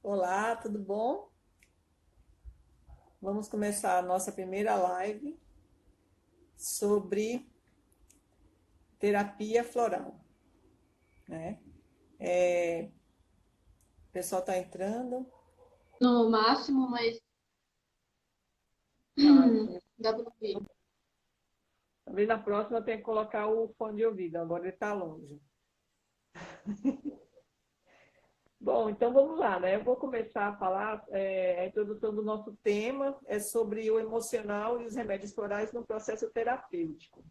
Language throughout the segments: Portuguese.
Olá, tudo bom? Vamos começar a nossa primeira live sobre terapia floral, né? O pessoal está entrando. No máximo, mas Ah, dá para ouvir. talvez na próxima eu tenha que colocar o fone de ouvido, agora ele está longe. Bom, então vamos lá, né? Eu vou começar a falar, a introdução do nosso tema é sobre o emocional e os remédios florais no processo terapêutico.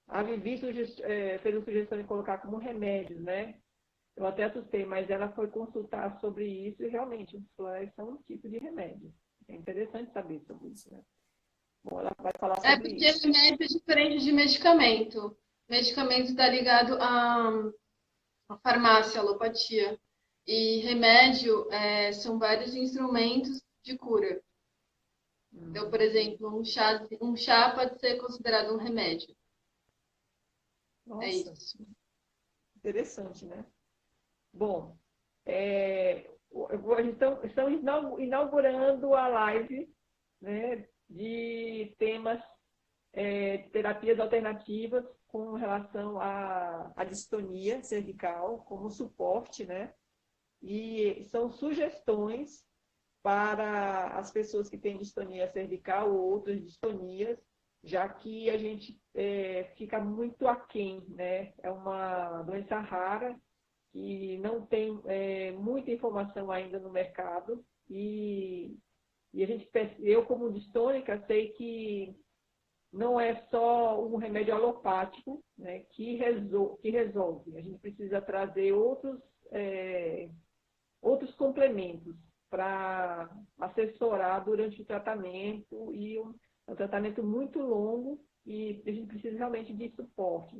A Vivi fez a sugestão de colocar como remédios, né? Eu até assustei, mas ela foi consultar sobre isso e realmente os florais são um tipo de remédio. É interessante saber sobre isso, né? Bom, ela vai falar É sobre porque isso. remédio é diferente de medicamento. Medicamento está ligado à farmácia, alopatia. E remédio são vários instrumentos de cura. Então, por Hum, exemplo, um chá pode ser considerado um remédio. É nossa, isso. interessante, né? Bom, estamos inaugurando a live, né, de temas de terapias alternativas com relação à distonia cervical, como suporte, né? E são sugestões para as pessoas que têm distonia cervical ou outras distonias, já que a gente fica muito aquém, né? É uma doença rara que não tem muita informação ainda no mercado e eu como distônica sei que não é só um remédio alopático, né, que resolve. A gente precisa trazer outros complementos para assessorar durante o tratamento e um tratamento muito longo e a gente precisa realmente de suporte.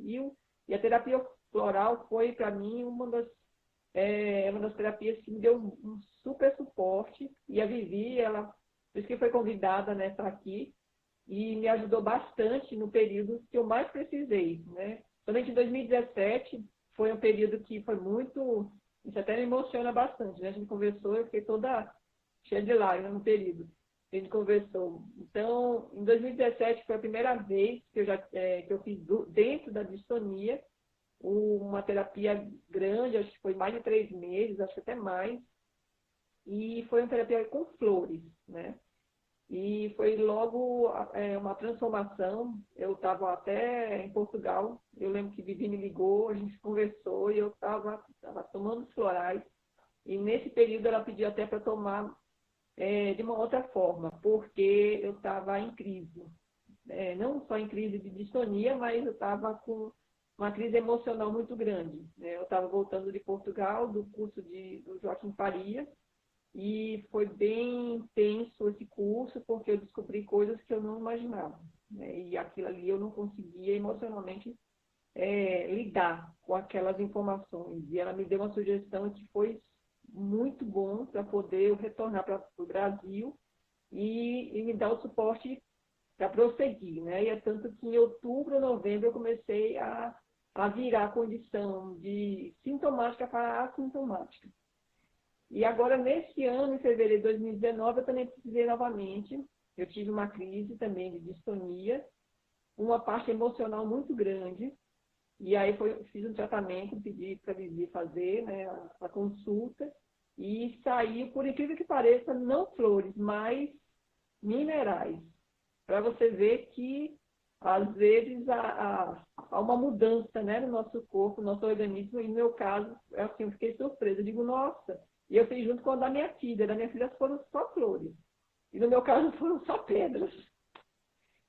E a terapia floral foi, para mim, uma das terapias que me deu um super suporte. E a Vivi, ela, por isso que foi convidada nessa aqui, e me ajudou bastante no período que eu mais precisei, né? Somente em 2017 foi um período que foi muito, isso até me emociona bastante, né? A gente conversou, eu fiquei toda cheia de lágrimas no período que a gente conversou. Então, em 2017 foi a primeira vez que eu fiz dentro da distonia uma terapia grande, acho que foi mais de 3 meses, acho que até mais, e foi uma terapia com flores, né? E foi logo uma transformação. Eu estava até em Portugal, eu lembro que Vivi me ligou, a gente conversou e eu estava tomando os florais. E nesse período ela pediu até para tomar de uma outra forma, porque eu estava em crise. Não só em crise de distonia, mas eu estava com uma crise emocional muito grande, né? Eu estava voltando de Portugal, do curso do Joaquim Faria, e foi bem intenso esse curso, porque eu descobri coisas que eu não imaginava, né? E aquilo ali eu não conseguia emocionalmente lidar com aquelas informações. E ela me deu uma sugestão que foi muito bom para poder eu retornar para o Brasil e me dar o suporte para prosseguir, né? E é tanto que em outubro, novembro, eu comecei a virar a condição de sintomática para assintomática. E agora, nesse ano, em fevereiro de 2019, eu também precisei novamente. Eu tive uma crise também de distonia, uma parte emocional muito grande. E aí fiz um tratamento, pedi para a Vivi fazer, né, a consulta. E saiu, por incrível que pareça, não flores, mas minerais. Para você ver que, às vezes, há uma mudança, né, no nosso corpo, no nosso organismo. E no meu caso, assim, eu fiquei surpresa. Eu digo, nossa. E eu fiz junto com a da minha filha. Da minha filha foram só flores. E no meu caso foram só pedras.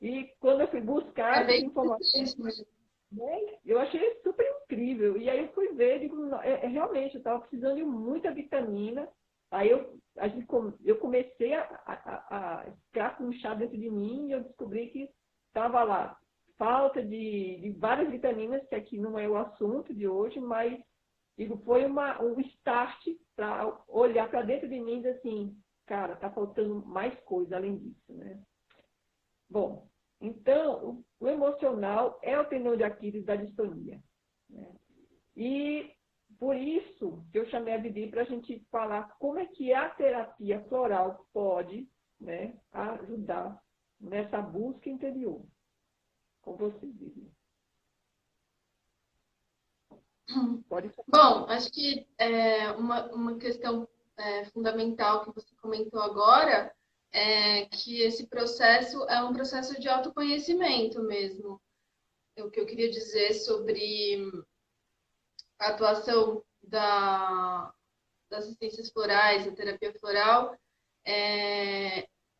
E quando eu fui buscar É essas bem informações, interessante mesmo. né, eu achei super incrível. E aí eu fui ver, digo, realmente, eu estava precisando de muita vitamina. Aí eu comecei a ficar com um chá dentro de mim e eu descobri que estava lá falta de várias vitaminas, que aqui não é o assunto de hoje, mas digo, foi um start para olhar para dentro de mim e dizer assim, cara, tá faltando mais coisa além disso, né? Bom, então, o emocional é o tendão de Aquiles da distonia, né? E por isso que eu chamei a Bibi para a gente falar como é que a terapia floral pode, né, ajudar nessa busca interior. Com você, Bibi. Pode falar. Bom, acho que uma questão fundamental que você comentou agora é que esse processo é um processo de autoconhecimento mesmo. O que eu queria dizer sobre a atuação das assistências florais, da terapia floral,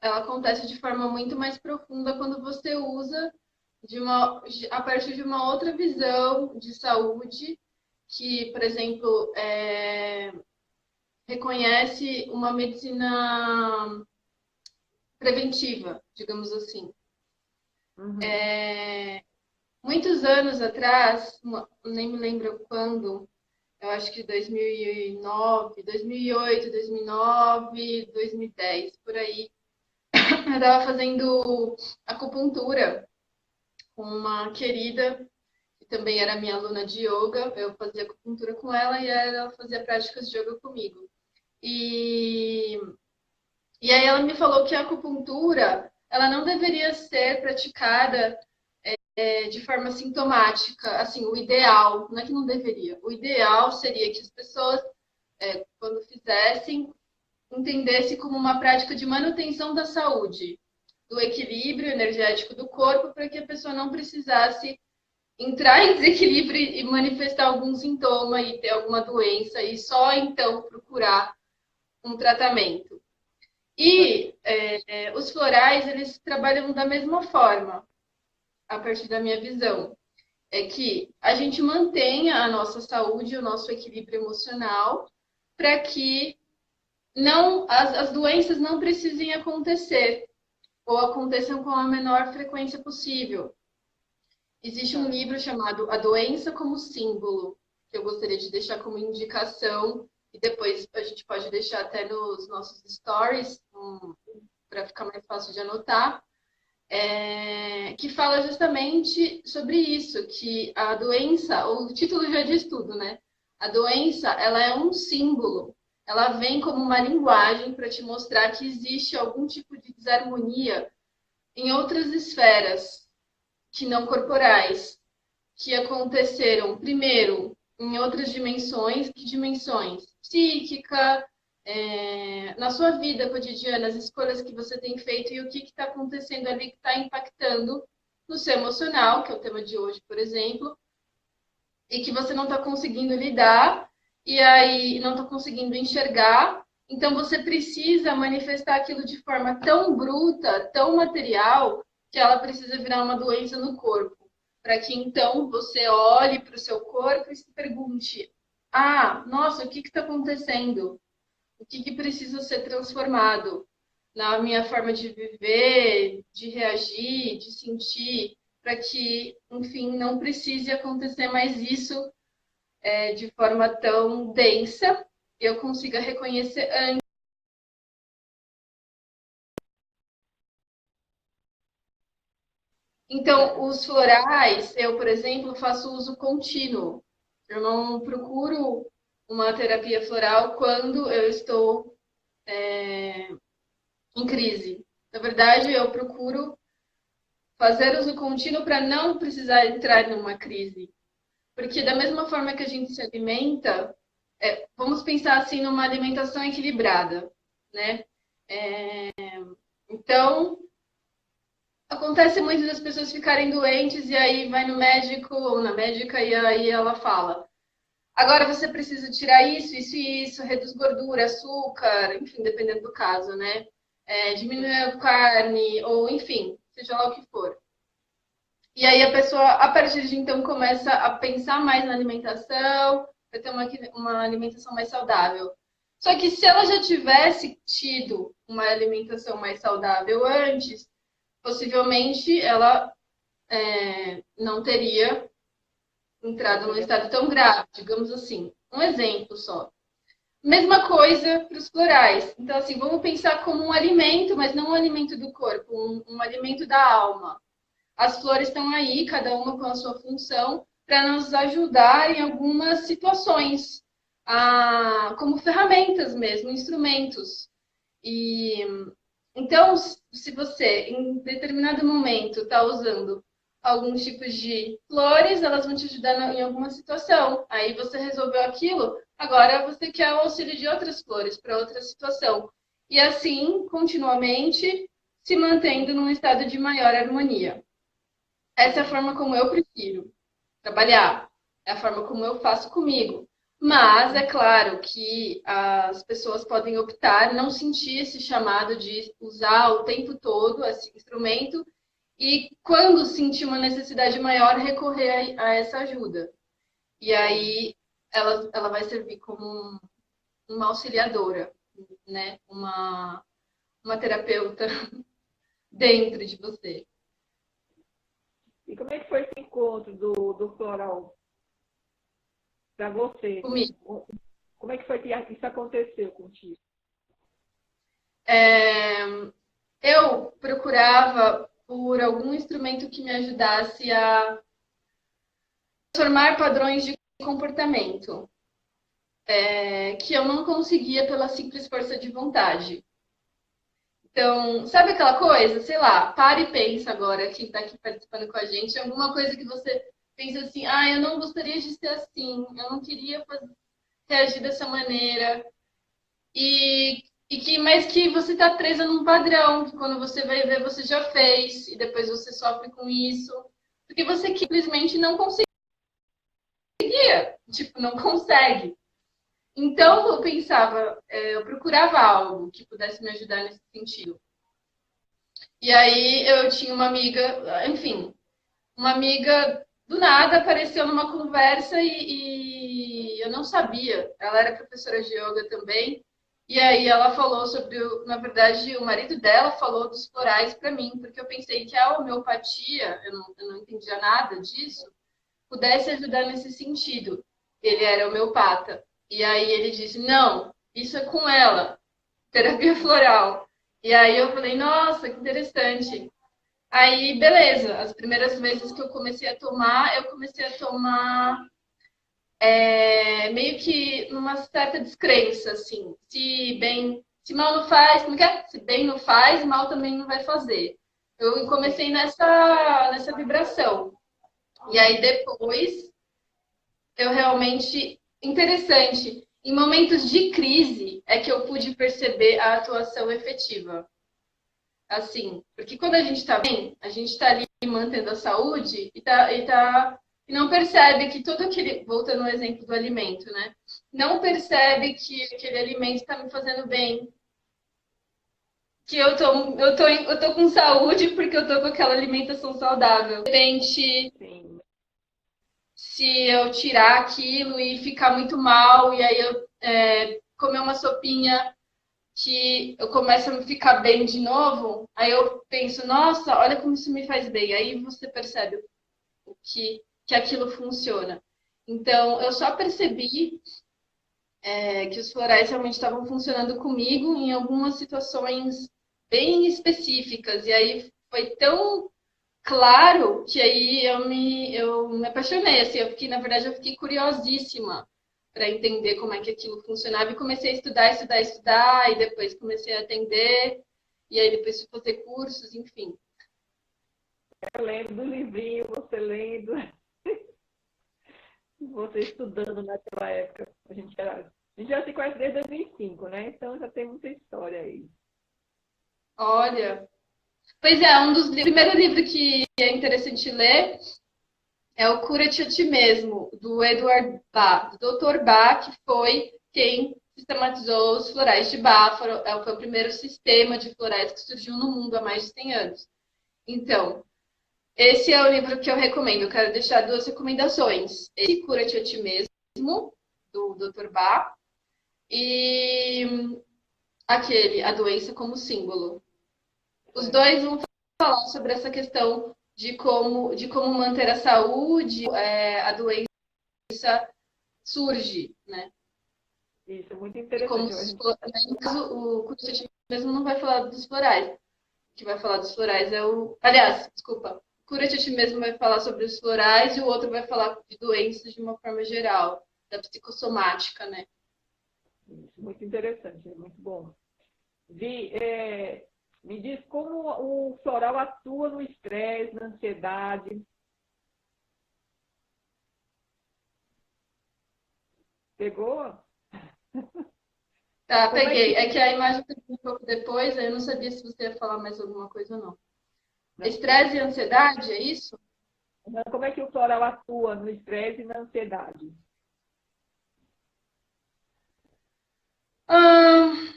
ela acontece de forma muito mais profunda quando você usa a partir de uma outra visão de saúde, que, por exemplo, reconhece uma medicina preventiva, digamos assim. Uhum. Muitos anos atrás, nem me lembro quando, eu acho que 2009, 2008, 2009, 2010, por aí, eu estava fazendo acupuntura com uma querida, que também era minha aluna de yoga. Eu fazia acupuntura com ela e ela fazia práticas de yoga comigo. E aí ela me falou que a acupuntura, ela não deveria ser praticada de forma sintomática. Assim, o ideal, não é que não deveria, o ideal seria que as pessoas, quando fizessem, entendesse como uma prática de manutenção da saúde, do equilíbrio energético do corpo, para que a pessoa não precisasse entrar em desequilíbrio e manifestar algum sintoma e ter alguma doença e só então procurar um tratamento. E os florais, eles trabalham da mesma forma, a partir da minha visão. É que a gente mantenha a nossa saúde, o nosso equilíbrio emocional, para que as doenças não precisem acontecer, ou aconteçam com a menor frequência possível. Existe um livro chamado A Doença como Símbolo, que eu gostaria de deixar como indicação, e depois a gente pode deixar até nos nossos stories, para ficar mais fácil de anotar, que fala justamente sobre isso, que a doença, o título já diz tudo, né? A doença, ela é um símbolo, ela vem como uma linguagem para te mostrar que existe algum tipo de desarmonia em outras esferas que não corporais, que aconteceram, primeiro, em outras dimensões. Que dimensões? Psíquica, na sua vida cotidiana, as escolhas que você tem feito e o que está acontecendo ali que está impactando no seu emocional, que é o tema de hoje, por exemplo, e que você não está conseguindo lidar, e aí não está conseguindo enxergar. Então, você precisa manifestar aquilo de forma tão bruta, tão material, que ela precisa virar uma doença no corpo. Para que, então, você olhe para o seu corpo e se pergunte: nossa, o que está acontecendo? O que precisa ser transformado na minha forma de viver, de reagir, de sentir, para que, enfim, não precise acontecer mais isso de forma tão densa, e eu consiga reconhecer antes. Então, os florais, eu, por exemplo, faço uso contínuo. Eu não procuro uma terapia floral quando eu estou em crise. Na verdade, eu procuro fazer uso contínuo para não precisar entrar numa crise. Porque da mesma forma que a gente se alimenta, vamos pensar assim numa alimentação equilibrada, né? Então, acontece muito das pessoas ficarem doentes e aí vai no médico ou na médica e aí ela fala: agora você precisa tirar isso, isso e isso, reduz gordura, açúcar, enfim, dependendo do caso, né? Diminuir a carne, ou enfim, seja lá o que for. E aí a pessoa, a partir de então, começa a pensar mais na alimentação, para ter uma alimentação mais saudável. Só que se ela já tivesse tido uma alimentação mais saudável antes, possivelmente ela não teria entrado num estado tão grave, digamos assim. Um exemplo só. Mesma coisa para os florais. Então, assim, vamos pensar como um alimento, mas não um alimento do corpo, um alimento da alma. As flores estão aí, cada uma com a sua função, para nos ajudar em algumas situações. como ferramentas mesmo, instrumentos. E então, se você em determinado momento está usando alguns tipos de flores, elas vão te ajudar em alguma situação. Aí você resolveu aquilo, agora você quer o auxílio de outras flores para outra situação. E assim, continuamente, se mantendo num estado de maior harmonia. Essa é a forma como eu prefiro trabalhar, é a forma como eu faço comigo. Mas é claro que as pessoas podem optar não sentir esse chamado de usar o tempo todo esse instrumento e, quando sentir uma necessidade maior, recorrer a essa ajuda. E aí ela vai servir como uma auxiliadora, né? Uma terapeuta dentro de você. E como é que foi esse encontro do floral para você? Comigo. Como é que foi que isso aconteceu contigo? Eu procurava por algum instrumento que me ajudasse a transformar padrões de comportamento, que eu não conseguia pela simples força de vontade. Então, sabe aquela coisa? Sei lá, para e pensa agora, quem está aqui participando com a gente, alguma coisa que você pensa assim, eu não gostaria de ser assim, eu não queria reagir dessa maneira. Mas que você está presa num padrão, que quando você vai ver, você já fez, e depois você sofre com isso, porque você simplesmente não conseguia, tipo, não consegue. Então, eu pensava, eu procurava algo que pudesse me ajudar nesse sentido. E aí, eu tinha uma amiga, enfim, uma amiga do nada apareceu numa conversa e eu não sabia. Ela era professora de yoga também. E aí ela falou sobre, na verdade, o marido dela falou dos florais para mim, porque eu pensei que a homeopatia, eu não entendia nada disso, pudesse ajudar nesse sentido. Ele era homeopata. E aí ele disse: não, isso é com ela, terapia floral. E aí eu falei: nossa, que interessante. Aí, beleza, as primeiras vezes que eu comecei a tomar meio que numa certa descrença, assim. Se mal não faz, como que é? Se bem não faz, mal também não vai fazer. Eu comecei nessa vibração. E aí depois eu realmente interessante. Em momentos de crise é que eu pude perceber a atuação efetiva. Assim, porque quando a gente está bem, a gente está ali mantendo a saúde e não percebe que todo aquele, voltando ao exemplo do alimento, né? Não percebe que aquele alimento está me fazendo bem, que eu tô com saúde porque eu tô com aquela alimentação saudável. De repente, Sim. se eu tirar aquilo e ficar muito mal, e aí eu comer uma sopinha que eu começo a ficar bem de novo, aí eu penso, nossa, olha como isso me faz bem. Aí você percebe que aquilo funciona. Então, eu só percebi que os florais realmente estavam funcionando comigo em algumas situações bem específicas. E aí foi tão claro que aí eu me apaixonei. Assim, na verdade, eu fiquei curiosíssima para entender como é que aquilo funcionava e comecei a estudar, e depois comecei a atender, e aí depois fui fazer cursos, enfim. Eu lembro do livrinho, você lendo, você estudando naquela época. A gente já se conhece desde 2005, né? Então já tem muita história aí. Olha, pois é, um dos primeiros livros que é interessante ler é o Cura-te a Ti Mesmo, do Edward Bach, do Dr. Bach, que foi quem sistematizou os florais de Bach, foi o primeiro sistema de florais que surgiu no mundo há mais de 100 anos. Então, esse é o livro que eu recomendo. Eu quero deixar duas recomendações. Esse Cura-te a Ti Mesmo, do Dr. Bach, e aquele, A Doença como Símbolo. Os dois vão falar sobre essa questão de como manter a saúde, a doença surge, né? Isso, é muito E como, interessante. no caso, o Cura-te mesmo não vai falar dos florais. O que vai falar dos florais é o... Aliás, desculpa. Cura-te a Ti Mesmo vai falar sobre os florais e o outro vai falar de doenças de uma forma geral, da psicossomática, né? Isso, muito interessante, é muito bom. Me diz como o floral atua no estresse, na ansiedade. Pegou? Tá, Como é peguei. É que. que a imagem foi um pouco depois, aí eu não sabia se você ia falar mais alguma coisa ou não. Não, Estresse e ansiedade, é isso? como é que o floral atua no estresse e na ansiedade? Hum,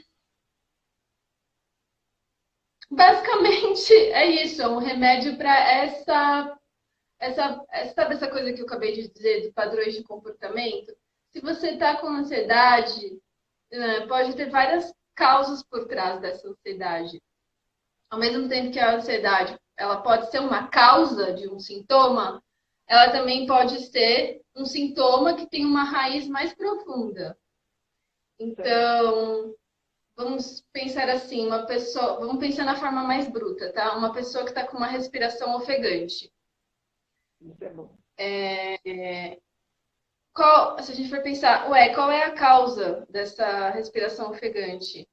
basicamente é isso, é um remédio para sabe essa coisa que eu acabei de dizer, de padrões de comportamento? Se você está com ansiedade, pode ter várias causas por trás dessa ansiedade. Ao mesmo tempo que a ansiedade, ela pode ser uma causa de um sintoma, ela também pode ser um sintoma que tem uma raiz mais profunda. Então, vamos pensar assim, vamos pensar na forma mais bruta, tá? Uma pessoa que está com uma respiração ofegante. Isso é bom. Se a gente for pensar, qual é a causa dessa respiração ofegante?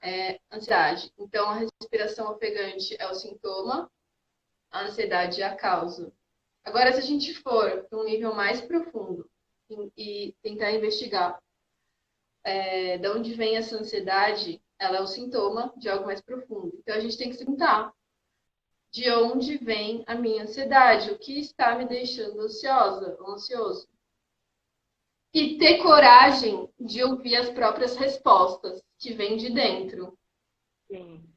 É ansiedade. Então, a respiração ofegante é o sintoma, a ansiedade é a causa. Agora, se a gente for para um nível mais profundo e tentar investigar de onde vem essa ansiedade, ela é o sintoma de algo mais profundo. Então, a gente tem que se perguntar de onde vem a minha ansiedade, o que está me deixando ansiosa ou ansioso. E ter coragem de ouvir as próprias respostas que vêm de dentro. Sim.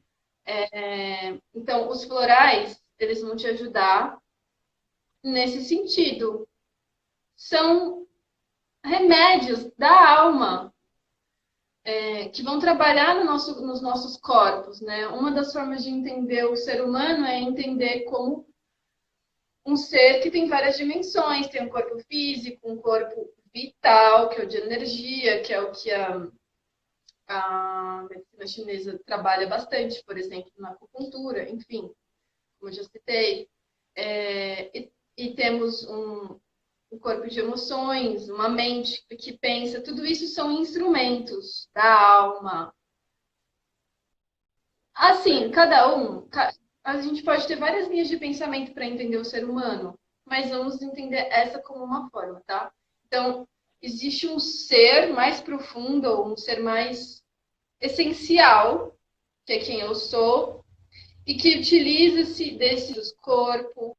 Então, os florais, eles vão te ajudar nesse sentido. São remédios da alma que vão trabalhar nos nossos corpos, né? Uma das formas de entender o ser humano é entender como um ser que tem várias dimensões. Tem um corpo físico, um corpo vital, que é o de energia, que é o que a medicina chinesa trabalha bastante, por exemplo, na acupuntura, enfim, como eu já citei. E temos um corpo de emoções, uma mente que pensa, tudo isso são instrumentos da alma. Assim, a gente pode ter várias linhas de pensamento para entender o ser humano, mas vamos entender essa como uma forma, tá? Então, existe um ser mais profundo, ou um ser mais essencial, que é quem eu sou, e que utiliza-se desses corpo,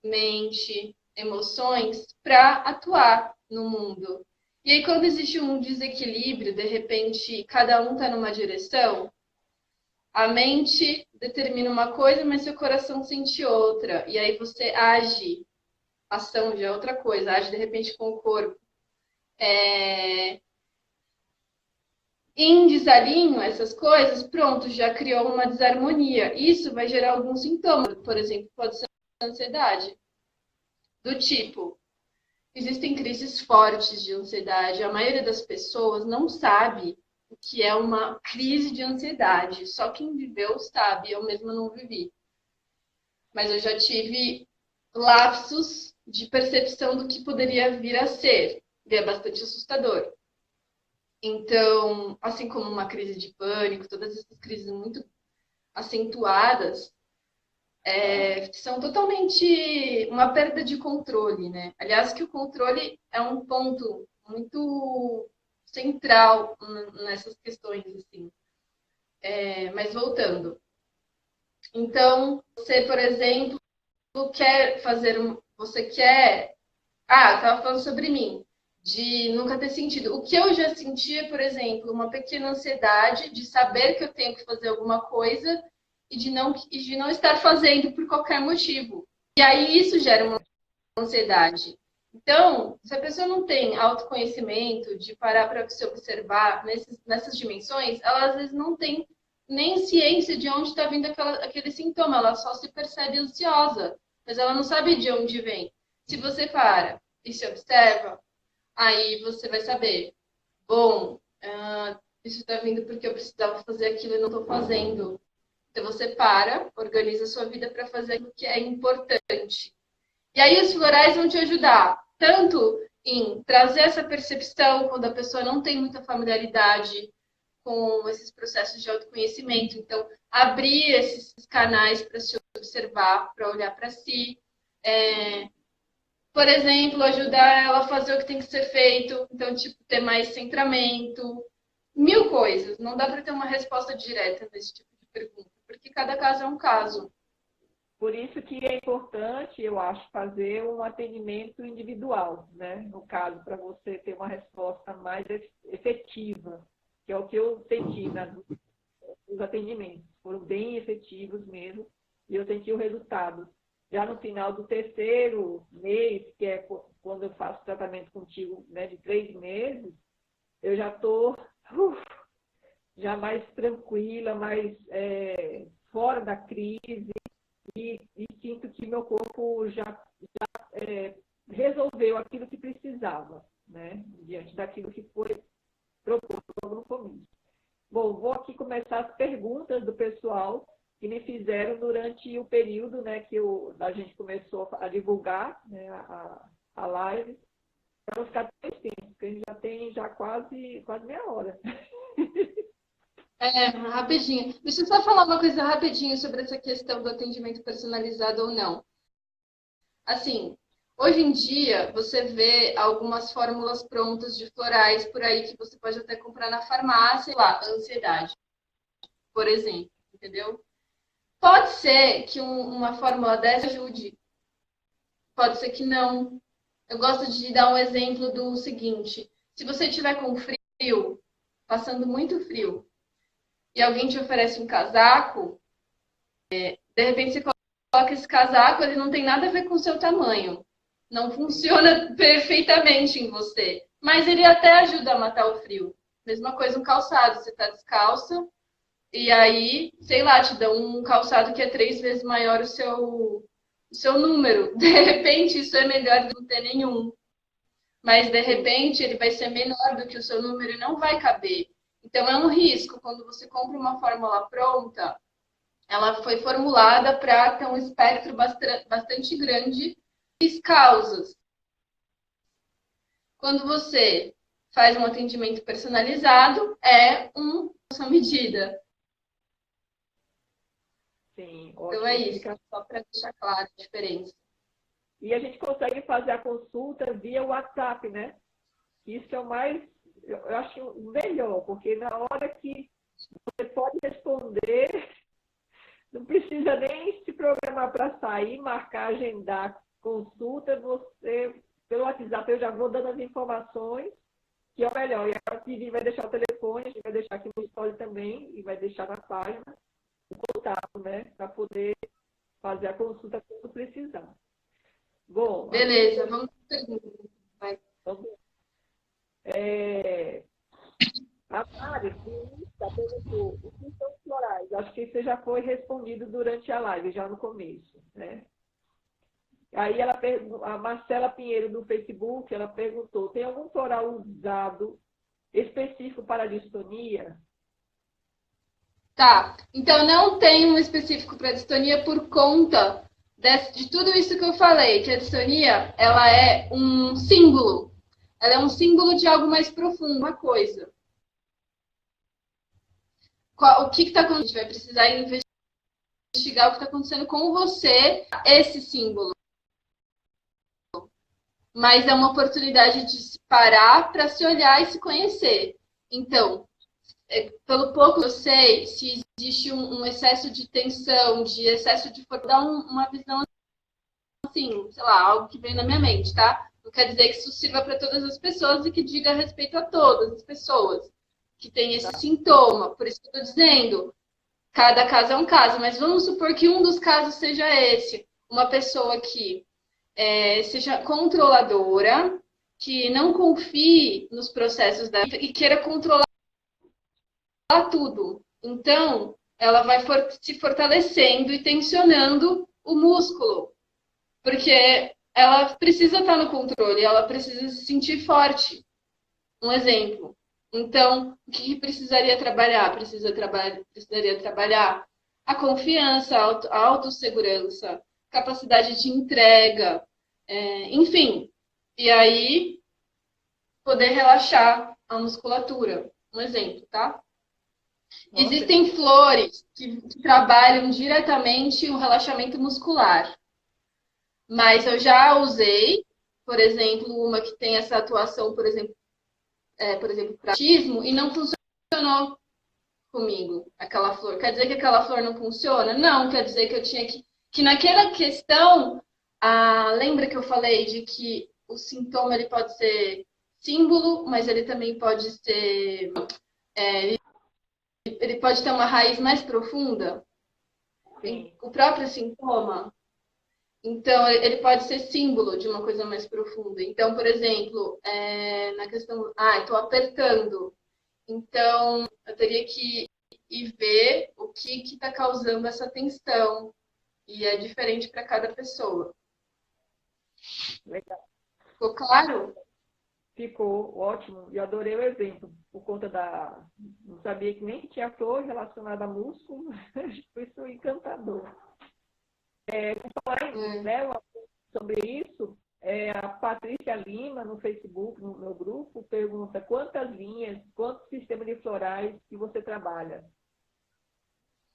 mente, emoções para atuar no mundo. E aí, quando existe um desequilíbrio, de repente, cada um está numa direção, a mente determina uma coisa, mas seu coração sente outra. E aí você age, ação já é outra coisa, age de repente com o corpo. Em desalinho, essas coisas, pronto, já criou uma desarmonia. Isso vai gerar alguns sintomas, por exemplo, pode ser ansiedade. Do tipo, existem crises fortes de ansiedade. A maioria das pessoas não sabe o que é uma crise de ansiedade. Só quem viveu sabe, eu mesma não vivi. Mas eu já tive lapsos de percepção do que poderia vir a ser. E é bastante assustador. Então, assim como uma crise de pânico, todas essas crises muito acentuadas, são totalmente uma perda de controle, né? Aliás, que o controle é um ponto muito central nessas questões, assim. Mas voltando. Então, você, por exemplo, quer fazer você quer... estava falando sobre mim, de nunca ter sentido. O que eu já sentia, por exemplo, uma pequena ansiedade de saber que eu tenho que fazer alguma coisa e de não estar fazendo por qualquer motivo. E aí isso gera uma ansiedade. Então, se a pessoa não tem autoconhecimento de parar para se observar nessas dimensões, ela às vezes não tem nem ciência de onde está vindo aquele sintoma. Ela só se percebe ansiosa, mas ela não sabe de onde vem. Se você para e se observa, aí você vai saber, bom, isso está vindo porque eu precisava fazer aquilo e não estou fazendo. Então você para, organiza a sua vida para fazer o que é importante. E aí os florais vão te ajudar, tanto em trazer essa percepção quando a pessoa não tem muita familiaridade com esses processos de autoconhecimento. Então, abrir esses canais para se observar, para olhar para si. Por exemplo, ajudar ela a fazer o que tem que ser feito. Então, tipo, ter mais centramento. Mil coisas. Não dá para ter uma resposta direta nesse tipo de pergunta, porque cada caso é um caso. Por isso que é importante, eu acho, fazer um atendimento individual, né? No caso, para você ter uma resposta mais efetiva, que é o que eu senti nos atendimentos. Foram bem efetivos mesmo, e eu senti o resultado. Já no final do terceiro mês, que é quando eu faço tratamento contigo, né, de 3 meses, eu já estou já mais tranquila, mais fora da crise, e sinto que meu corpo já resolveu aquilo que precisava, né? Diante daquilo que foi proposto no começo. Bom, vou aqui começar as perguntas do pessoal que me fizeram durante o período, né, que a gente começou a divulgar, né, a live, para não ficar tão extenso, porque a gente já tem quase meia hora. Rapidinho. Deixa eu só falar uma coisa rapidinho sobre essa questão do atendimento personalizado ou não. Assim, hoje em dia, você vê algumas fórmulas prontas de florais por aí que você pode até comprar na farmácia, sei lá, ansiedade, por exemplo, entendeu? Pode ser que uma fórmula dessa ajude, pode ser que não. Eu gosto de dar um exemplo do seguinte: se você tiver com frio, passando muito frio, e alguém te oferece um casaco, de repente você coloca esse casaco, ele não tem nada a ver com o seu tamanho. Não funciona perfeitamente em você. Mas ele até ajuda a matar o frio. Mesma coisa um calçado. Você está descalça e aí, sei lá, te dão um calçado que é 3 vezes maior o seu número. De repente, isso é melhor do que não ter nenhum. Mas, de repente, ele vai ser menor do que o seu número e não vai caber. Então, é um risco. Quando você compra uma fórmula pronta, ela foi formulada para ter um espectro bastante grande de causas. Quando você faz um atendimento personalizado, é sua medida. Sim, então ótimo. é isso, só para deixar claro a diferença. E a gente consegue fazer a consulta via WhatsApp, né? Isso é o mais, eu acho melhor, porque na hora que você pode responder, não precisa nem se programar para sair, marcar, agendar consulta, você, pelo WhatsApp, eu já vou dando as informações, que é o melhor. E a Vivi vai deixar o telefone, a gente vai deixar aqui no story também, e vai deixar na página o contato, né? Para poder fazer a consulta quando precisar. Bom, beleza, vamos para a pergunta. A Mari perguntou o que são florais. Acho que isso já foi respondido durante a live, já no começo, né? Aí a Marcela Pinheiro do Facebook, ela perguntou, tem algum floral usado específico para a distonia? Tá, então não tem um específico para distonia por conta de tudo isso que eu falei, que a distonia, ela é um símbolo. Ela é um símbolo de algo mais profundo, uma coisa. O que está acontecendo? A gente vai precisar investigar o que está acontecendo com você, esse símbolo. Mas é uma oportunidade de se parar para se olhar e se conhecer. Então, pelo pouco que eu sei, se existe um excesso de tensão, de excesso de força, dá uma visão assim, sei lá, algo que veio na minha mente, tá? Não quer dizer que isso sirva para todas as pessoas e que diga respeito a todas as pessoas que têm esse sintoma. Por isso que eu estou dizendo, cada caso é um caso, mas vamos supor que um dos casos seja esse. Uma pessoa que seja controladora, que não confie nos processos da vida e queira controlar tudo. Então, ela vai se fortalecendo e tensionando o músculo, porque ela precisa estar no controle, ela precisa se sentir forte. Um exemplo. Então, o que precisaria trabalhar? Precisaria trabalhar a confiança, a autossegurança, capacidade de entrega, enfim. E aí, poder relaxar a musculatura. Um exemplo, tá? Nossa, Existem flores que trabalham diretamente o relaxamento muscular, mas eu já usei, por exemplo, uma que tem essa atuação, por exemplo, para autismo, e não funcionou comigo, aquela flor. Quer dizer que aquela flor não funciona? Não, quer dizer que eu tinha que naquela questão, lembra que eu falei de que o sintoma ele pode ser símbolo, mas ele também pode ser, ele pode ter uma raiz mais profunda, sim. o próprio sintoma. Então, ele pode ser símbolo de uma coisa mais profunda. Então, por exemplo, na questão, estou apertando. Então, eu teria que ir ver o que está causando essa tensão. E é diferente para cada pessoa. Legal. Ficou claro? Ficou ótimo. E adorei o exemplo, por conta da. Não sabia que nem tinha flor relacionada a músculo. Foi isso encantador. Falar, É. né, sobre isso, a Patrícia Lima, no Facebook, no meu grupo, pergunta quantas linhas, quantos sistemas de florais que você trabalha.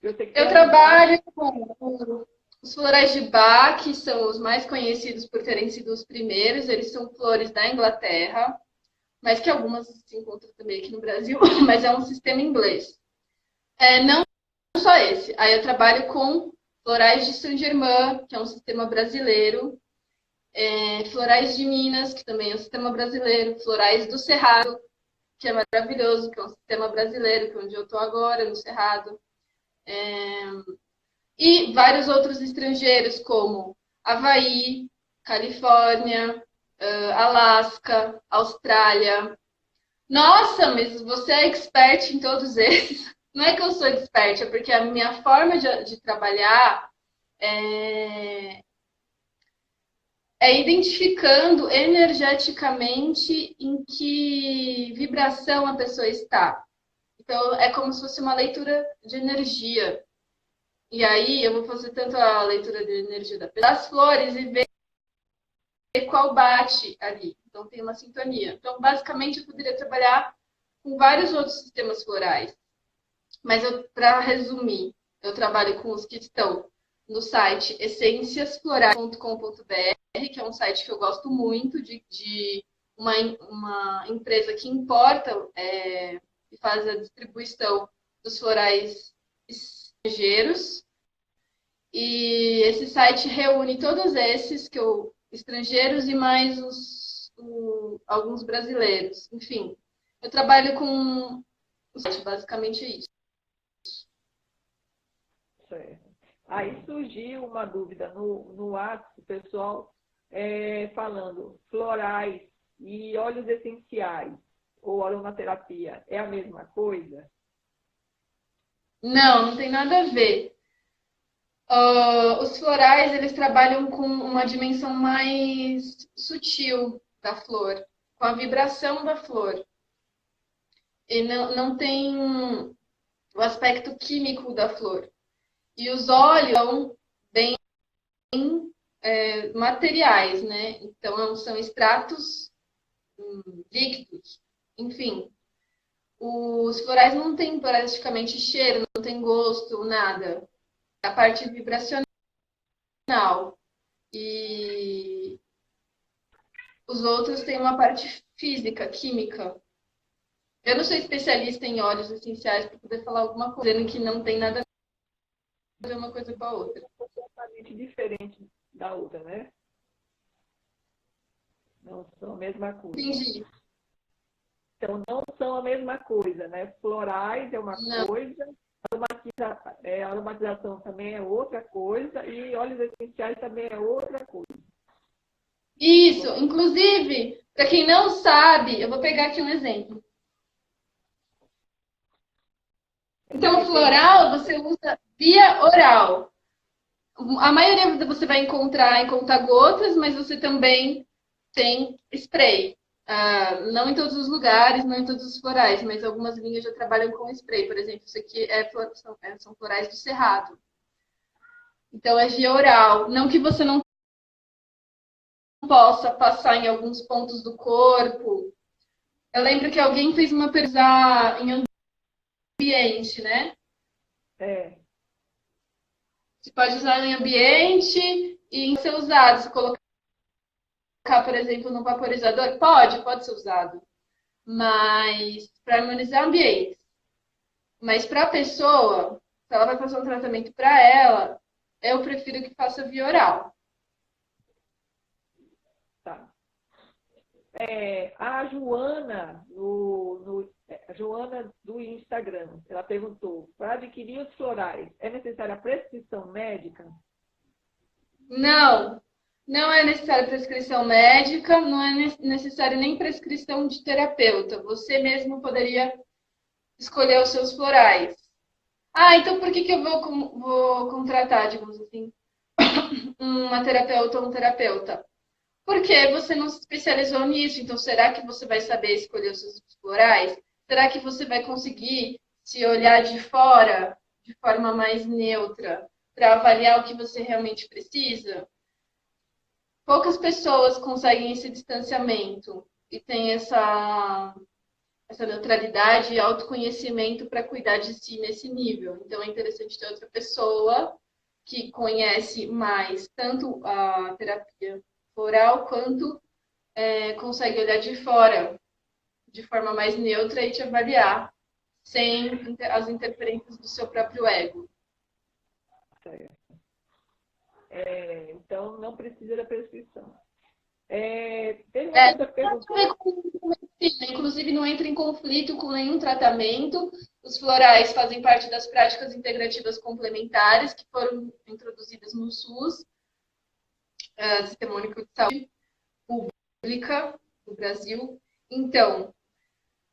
Eu sei que tem Eu alguns. trabalho com os florais de Bach, que são os mais conhecidos por terem sido os primeiros. Eles são flores da Inglaterra, mas que algumas se encontram também aqui no Brasil, mas é um sistema inglês. Não só esse. Aí eu trabalho com florais de Saint-Germain, que é um sistema brasileiro, florais de Minas, que também é um sistema brasileiro, florais do Cerrado, que é maravilhoso, que é um sistema brasileiro, que é onde eu estou agora, no Cerrado. E vários outros estrangeiros, como Havaí, Califórnia, Alasca, Austrália. Nossa, mas você é expert em todos esses. Não é que eu sou expert, é porque a minha forma de trabalhar é identificando energeticamente em que vibração a pessoa está. Então, é como se fosse uma leitura de energia. E aí, eu vou fazer tanto a leitura de energia das flores e ver qual bate ali. Então, tem uma sintonia. Então, basicamente, eu poderia trabalhar com vários outros sistemas florais. Mas, para resumir, eu trabalho com os que estão no site essenciasflorais.com.br, que é um site que eu gosto muito, de uma empresa que importa e faz a distribuição dos florais estrangeiros. E esse site reúne todos esses estrangeiros e mais alguns brasileiros. Enfim, eu trabalho com o site, basicamente é isso. Certo. Aí surgiu uma dúvida no WhatsApp, o pessoal falando florais e óleos essenciais ou aromaterapia é a mesma coisa? Não, não tem nada a ver. Os florais, eles trabalham com uma dimensão mais sutil da flor, com a vibração da flor. E não tem o aspecto químico da flor. E os óleos são bem materiais, né? Então, são extratos líquidos. Enfim, os florais não têm praticamente cheiro, não tem gosto, nada. A parte vibracional. E os outros têm uma parte física, química. Eu não sou especialista em óleos essenciais para poder falar alguma coisa, dizendo que não tem nada a ver uma coisa com a outra. Totalmente diferente da outra, né? Não são a mesma coisa. Entendi. Então, não são a mesma coisa, né? Florais é uma Não. coisa, aromatização também é outra coisa e óleos essenciais também é outra coisa. Isso, inclusive, para quem não sabe, eu vou pegar aqui um exemplo. Então, floral você usa via oral. A maioria você vai encontrar em conta-gotas, mas você também tem spray. Não em todos os lugares, não em todos os florais, mas algumas linhas já trabalham com spray. Por exemplo, isso aqui são florais do Cerrado. Então, é via oral. Não que você não possa passar em alguns pontos do corpo, Eu lembro que alguém fez uma pesquisa em ambiente, né? É, Você pode usar em ambiente e em ser usado. Se colocar, por exemplo, no vaporizador, pode ser usado. Mas para harmonizar ambientes. Mas para a pessoa, se ela vai fazer um tratamento para ela, eu prefiro que faça via oral. tá. A Joana, a Joana do Instagram, ela perguntou, para adquirir os florais, é necessária prescrição médica? Não, não é necessária prescrição médica, não é necessário nem prescrição de terapeuta. Você mesmo poderia escolher os seus florais. Ah, então por que eu vou contratar, digamos assim, uma terapeuta ou um terapeuta? Porque você não se especializou nisso, então será que você vai saber escolher os seus florais? Será que você vai conseguir se olhar de fora de forma mais neutra para avaliar o que você realmente precisa? Poucas pessoas conseguem esse distanciamento e têm essa neutralidade e autoconhecimento para cuidar de si nesse nível. Então é interessante ter outra pessoa que conhece mais tanto a terapia floral quanto consegue olhar de fora de forma mais neutra e te avaliar sem as interferências do seu próprio ego. Então, não precisa da prescrição. Teve uma pessoa que perguntou... Inclusive, não entra em conflito com nenhum tratamento. Os florais fazem parte das práticas integrativas complementares que foram introduzidas no SUS, Sistema Único de Saúde Pública do Brasil. Então,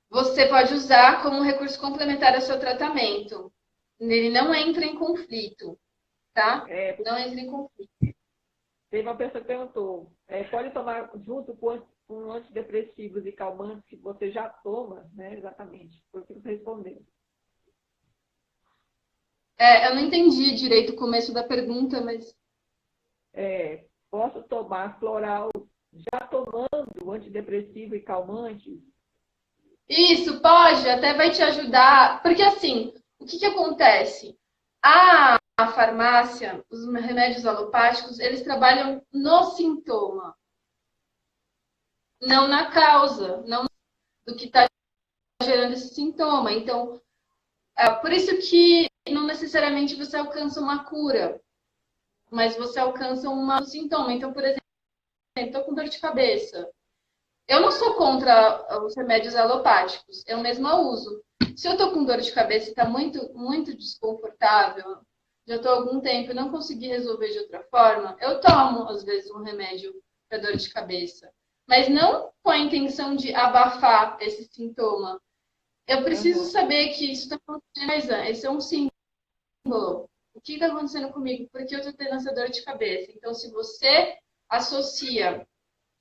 você pode usar como recurso complementar ao seu tratamento. Ele não entra em conflito, tá? Não entra em conflito. Teve uma pessoa que perguntou, pode tomar junto com antidepressivos e calmantes que você já toma, né? Exatamente, foi o que você respondeu. Eu não entendi direito o começo da pergunta, mas... Posso tomar floral já tomando antidepressivo e calmante? Isso, pode, até vai te ajudar. Porque assim, o que acontece? A farmácia, os remédios alopáticos, eles trabalham no sintoma, não na causa, não do que está gerando esse sintoma. Então, por isso que não necessariamente você alcança uma cura, mas você alcança um sintoma. Então, por exemplo, estou com dor de cabeça. Eu não sou contra os remédios alopáticos, eu mesma uso. Se eu estou com dor de cabeça e está muito, muito desconfortável, já estou há algum tempo e não consegui resolver de outra forma, eu tomo, às vezes, um remédio para dor de cabeça. Mas não com a intenção de abafar esse sintoma. Eu preciso saber que isso está acontecendo. Esse é um símbolo. O que está acontecendo comigo? Por que eu estou tendo essa dor de cabeça? Então, se você associa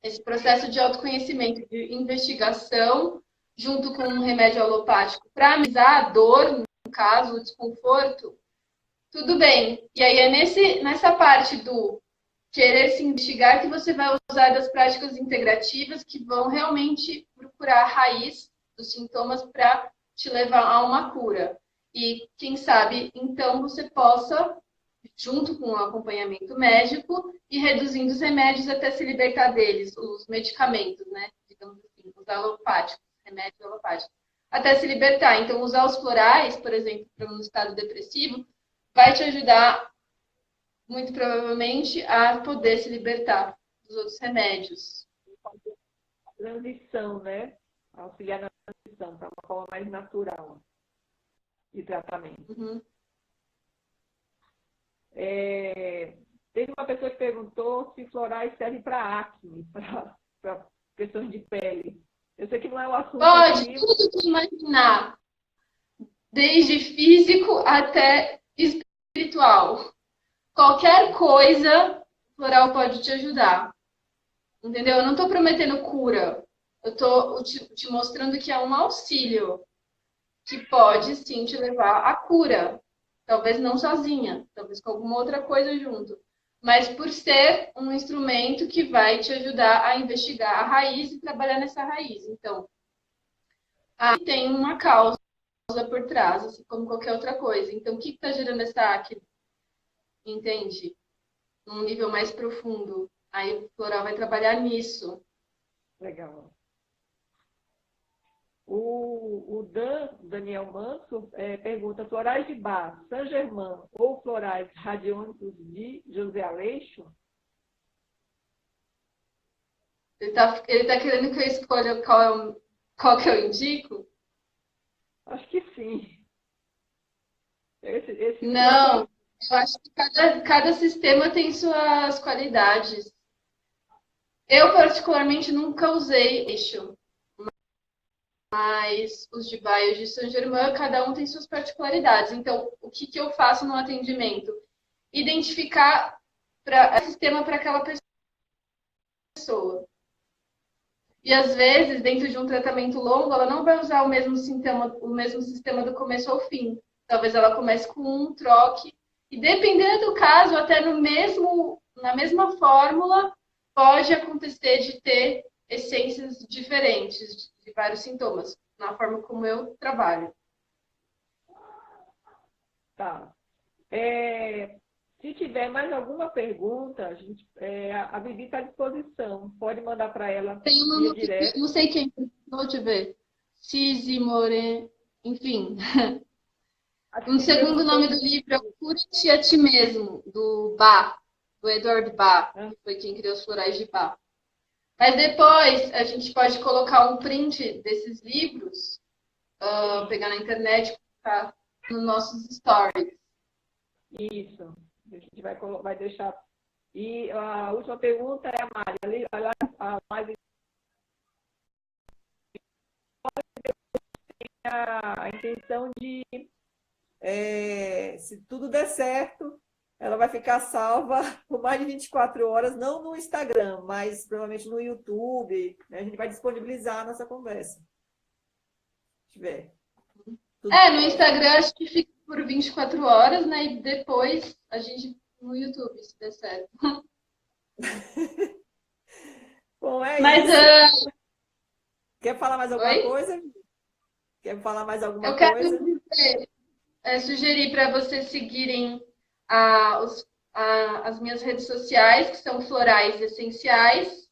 esse processo de autoconhecimento, de investigação, junto com um remédio alopático, para amenizar a dor, no caso, o desconforto, tudo bem. E aí é nessa parte do querer se investigar que você vai usar das práticas integrativas que vão realmente procurar a raiz dos sintomas para te levar a uma cura. E quem sabe, então, você possa, junto com o acompanhamento médico, e reduzindo os remédios até se libertar deles, os medicamentos, né? Digamos assim, os alopáticos, remédios alopáticos, até se libertar. Então, usar os florais, por exemplo, para um estado depressivo, vai te ajudar, muito provavelmente, a poder se libertar dos outros remédios. Transição, né? Auxiliar na transição, para uma forma mais natural de tratamento. Uhum. Teve uma pessoa que perguntou se florais servem para acne, para questões de pele. Eu sei que não é o assunto. Pode, tudo que imaginar. Desde físico até espiritual. Qualquer coisa, floral pode te ajudar. Entendeu? Eu não estou prometendo cura. Eu estou te mostrando que é um auxílio que pode sim te levar à cura. Talvez não sozinha, talvez com alguma outra coisa junto. Mas por ser um instrumento que vai te ajudar a investigar a raiz e trabalhar nessa raiz. Então, Aí tem uma causa por trás, assim como qualquer outra coisa. Então, o que está gerando essa acne? Entende? Num nível mais profundo. Aí o floral vai trabalhar nisso. Legal. O Daniel Manso pergunta: florais de Bach, Saint-Germain ou florais radiônicos de José Aleixo? Ele tá querendo que eu escolha qual que eu indico? Acho que sim. Esse último eu Não, eu acho que cada sistema tem suas qualidades. Eu, particularmente, nunca usei eixo, mas os de Bach e os de Saint-Germain, cada um tem suas particularidades. Então, o que eu faço no atendimento? Identificar o sistema para aquela pessoa. E às vezes, dentro de um tratamento longo, ela não vai usar o mesmo sistema do começo ao fim. Talvez ela comece com um, troque, e dependendo do caso, até na mesma fórmula, pode acontecer de ter essências diferentes de vários sintomas, na forma como eu trabalho. Tá. Se tiver mais alguma pergunta, a Vivi está à disposição. Pode mandar para ela Tem uma via direct. não sei quem, vou te ver. Cisi More, enfim. Acho Um que segundo nome do livro é o Cura-te a Ti Mesmo, do Bach, do Edward Bach, que foi quem criou os florais de Bach. Mas depois a gente pode colocar um print desses livros, pegar na internet e colocar nos nossos stories. Isso. A gente vai deixar. E a última pergunta é a Mari. A Mari tem a intenção de, se tudo der certo, ela vai ficar salva por mais de 24 horas, não no Instagram, mas provavelmente no YouTube. Né? A gente vai disponibilizar a nossa conversa. Se tiver. No Instagram acho que fica por 24 horas, né? E depois a gente no YouTube, se der certo. Bom, é Mas, isso. Quer falar mais alguma oi? coisa? Quer falar mais alguma Eu quero coisa? dizer, sugerir para vocês seguirem as minhas redes sociais, que são Florais Essenciais.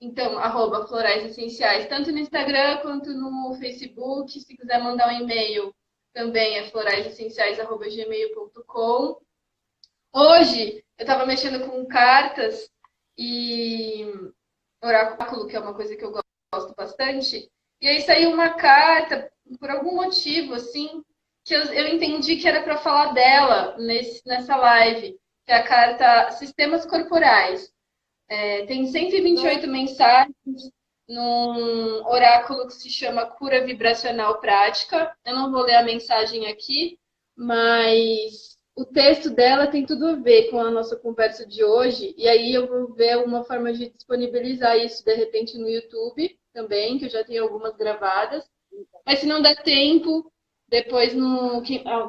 Então, @Florais Essenciais, tanto no Instagram quanto no Facebook. Se quiser mandar um e-mail, também é floraisessenciais@gmail.com. Hoje, eu estava mexendo com cartas e oráculo, que é uma coisa que eu gosto bastante. E aí saiu uma carta, por algum motivo, assim, que eu entendi que era para falar dela nessa live, que é a carta Sistemas Corporais. Tem 128 mensagens num oráculo que se chama Cura Vibracional Prática. Eu não vou ler a mensagem aqui, mas o texto dela tem tudo a ver com a nossa conversa de hoje. E aí eu vou ver uma forma de disponibilizar isso, de repente, no YouTube também, que eu já tenho algumas gravadas. Mas se não der tempo, depois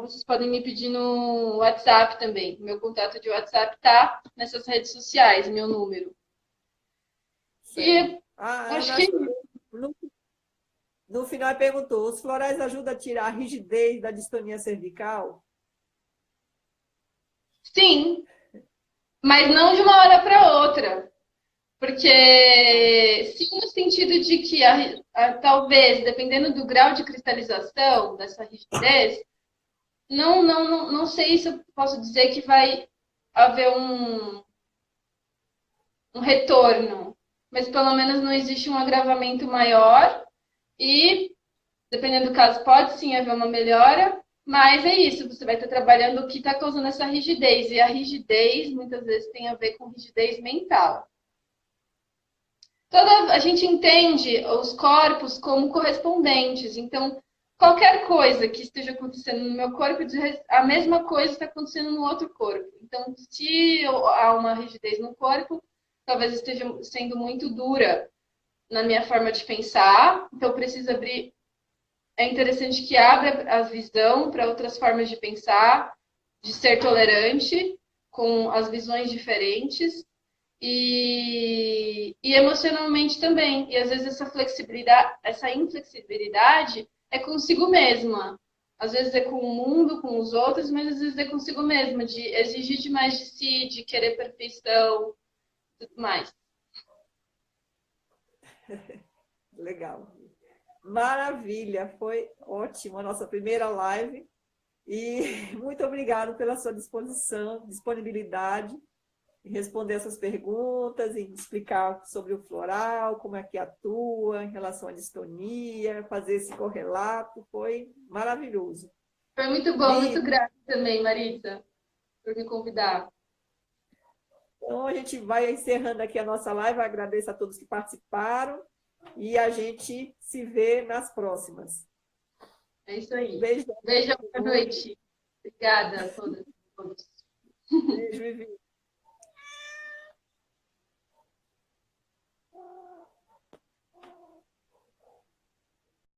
vocês podem me pedir no WhatsApp também. Meu contato de WhatsApp tá nessas redes sociais, meu número. E acho que no final perguntou: os florais ajudam a tirar a rigidez da distonia cervical? sim, mas não de uma hora para outra. Porque sim, no sentido de que talvez, dependendo do grau de cristalização dessa rigidez, não sei se eu posso dizer que vai haver um retorno, mas pelo menos não existe um agravamento maior e, dependendo do caso, pode sim haver uma melhora, mas é isso, você vai estar trabalhando o que está causando essa rigidez, e a rigidez muitas vezes tem a ver com rigidez mental. A gente entende os corpos como correspondentes, então qualquer coisa que esteja acontecendo no meu corpo, a mesma coisa está acontecendo no outro corpo. Então, se há uma rigidez no corpo, talvez esteja sendo muito dura na minha forma de pensar, então preciso abrir. É interessante que abra a visão para outras formas de pensar, de ser tolerante com as visões diferentes e emocionalmente também. E às vezes essa inflexibilidade é consigo mesma. Às vezes é com o mundo, com os outros, mas às vezes é consigo mesma, de exigir demais de si, de querer perfeição, tudo mais. Legal. Maravilha, foi ótimo a nossa primeira live. E muito obrigado pela sua disposição, disponibilidade em responder essas perguntas, em explicar sobre o floral, como é que atua em relação à distonia, fazer esse correlato, foi maravilhoso. Foi muito bom, muito grata também, Marisa, por me convidar. Então, a gente vai encerrando aqui a nossa live, agradeço a todos que participaram e a gente se vê nas próximas. É isso aí. Beijo. Beijo, boa noite. Obrigada a todas e todos. Beijo, Vivi.